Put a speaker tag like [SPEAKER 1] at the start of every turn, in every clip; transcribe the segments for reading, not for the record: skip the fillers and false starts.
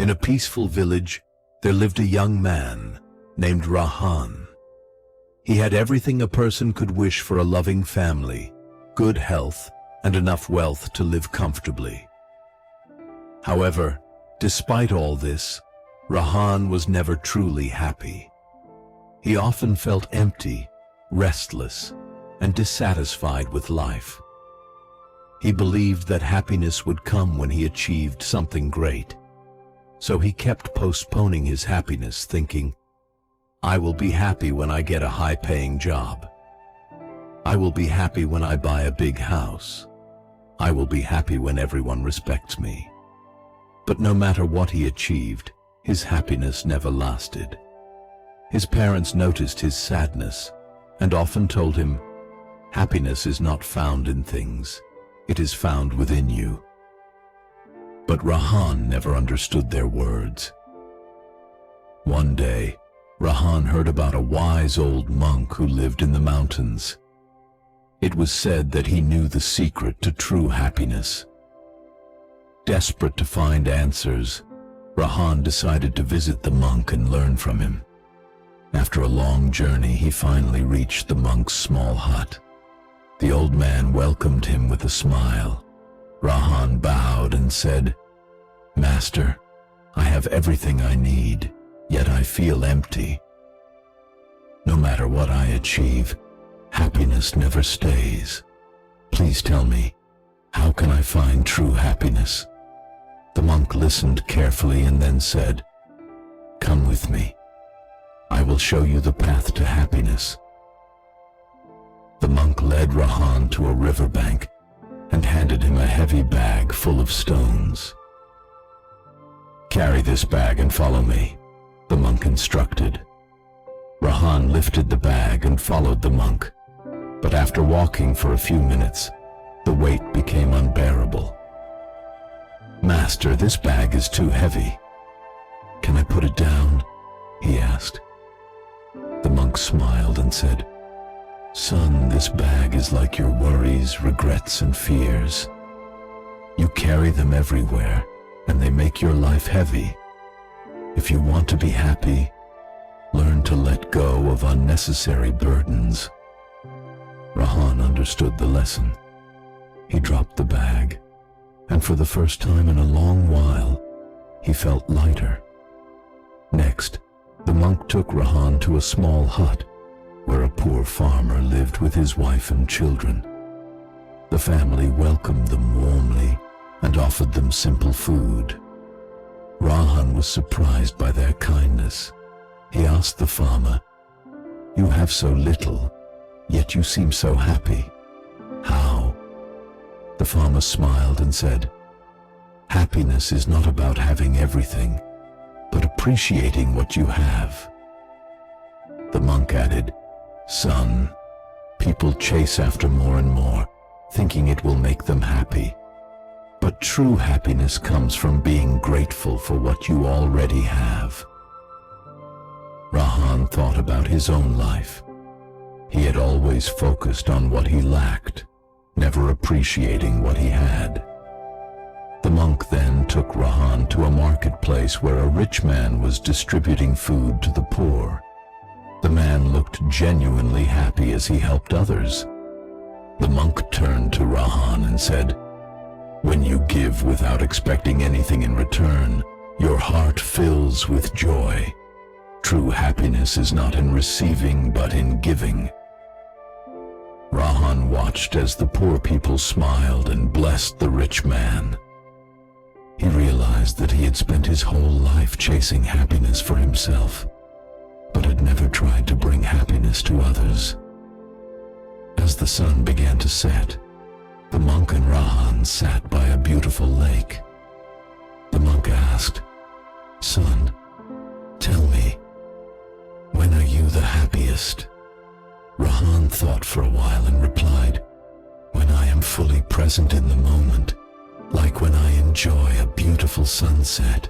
[SPEAKER 1] In a peaceful village, there lived a young man named Rahan. He had everything a person could wish for: a loving family, good health, and enough wealth to live comfortably. However, despite all this, Rahan was never truly happy. He often felt empty, restless, and dissatisfied with life. He believed that happiness would come when he achieved something great. So he kept postponing his happiness, thinking, "I will be happy when I get a high-paying job. I will be happy when I buy a big house. I will be happy when everyone respects me." But no matter what he achieved, his happiness never lasted. His parents noticed his sadness and often told him, "Happiness is not found in things, it is found within you." But Rahan never understood their words. One day, Rahan heard about a wise old monk who lived in the mountains. It was said that he knew the secret to true happiness. Desperate to find answers, Rahan decided to visit the monk and learn from him. After a long journey, he finally reached the monk's small hut. The old man welcomed him with a smile. Rahan bowed and said, "Master, I have everything I need, yet I feel empty. No matter what I achieve, happiness never stays. Please tell me, how can I find true happiness?" The monk listened carefully and then said, "Come with me. I will show you the path to happiness." The monk led Rahan to a riverbank and handed him a heavy bag full of stones. "Carry this bag and follow me," the monk instructed. Rahan lifted the bag and followed the monk, but after walking for a few minutes, the weight became unbearable. "Master, this bag is too heavy. Can I put it down?" he asked. The monk smiled and said, "Son, this bag is like your worries, regrets, and fears. You carry them everywhere, and they make your life heavy. If you want to be happy, learn to let go of unnecessary burdens." Rahan understood the lesson. He dropped the bag, and for the first time in a long while, he felt lighter. Next, the monk took Rahan to a small hut where a poor farmer lived with his wife and children. The family welcomed them warmly and offered them simple food. Rahan was surprised by their kindness. He asked the farmer, "You have so little, yet you seem so happy. How?" The farmer smiled and said, "Happiness is not about having everything, but appreciating what you have." The monk added, "Son, people chase after more and more, thinking it will make them happy. But true happiness comes from being grateful for what you already have." Rahan thought about his own life. He had always focused on what he lacked, never appreciating what he had. The monk then took Rahan to a marketplace where a rich man was distributing food to the poor. The man looked genuinely happy as he helped others. The monk turned to Rahan and said, "When you give without expecting anything in return, your heart fills with joy. True happiness is not in receiving, but in giving." Rahan watched as the poor people smiled and blessed the rich man. He realized that he had spent his whole life chasing happiness for himself, but had never tried to bring happiness to others. As the sun began to set, the monk and Rahan sat by a beautiful lake. The monk asked, "Son, tell me, when are you the happiest?" Rahan thought for a while and replied, "When I am fully present in the moment, like when I enjoy a beautiful sunset,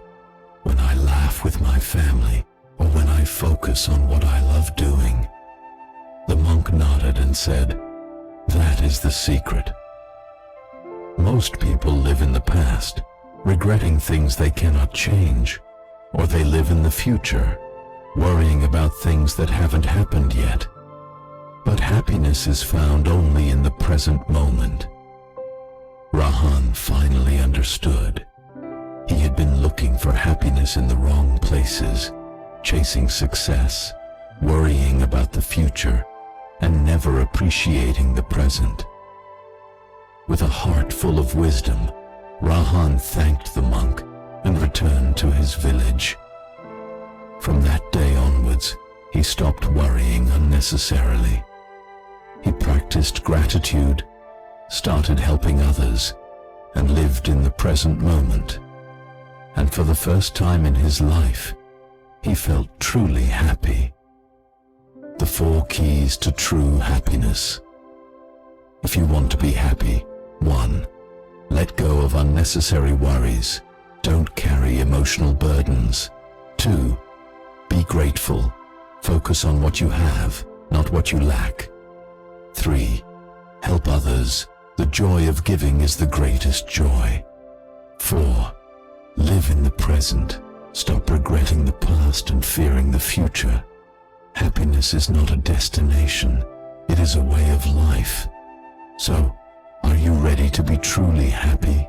[SPEAKER 1] when I laugh with my family, or when I focus on what I love doing." The monk nodded and said, "That is the secret. Most people live in the past, regretting things they cannot change, or they live in the future, worrying about things that haven't happened yet. But happiness is found only in the present moment. Rahan finally understood. He had been looking for happiness in the wrong places, chasing success, worrying about the future, and never appreciating the present. With a heart full of wisdom, Rahan thanked the monk and returned to his village. From that day onwards, he stopped worrying unnecessarily. He practiced gratitude, started helping others, and lived in the present moment. And for the first time in his life, he felt truly happy. The 4 keys to true happiness. If you want to be happy, 1. Let go of unnecessary worries. Don't carry emotional burdens. 2. Be grateful. Focus on what you have, not what you lack. 3. Help others. The joy of giving is the greatest joy. 4. Live in the present. Stop regretting the past and fearing the future. Happiness is not a destination. It is a way of life. So, are you ready to be truly happy?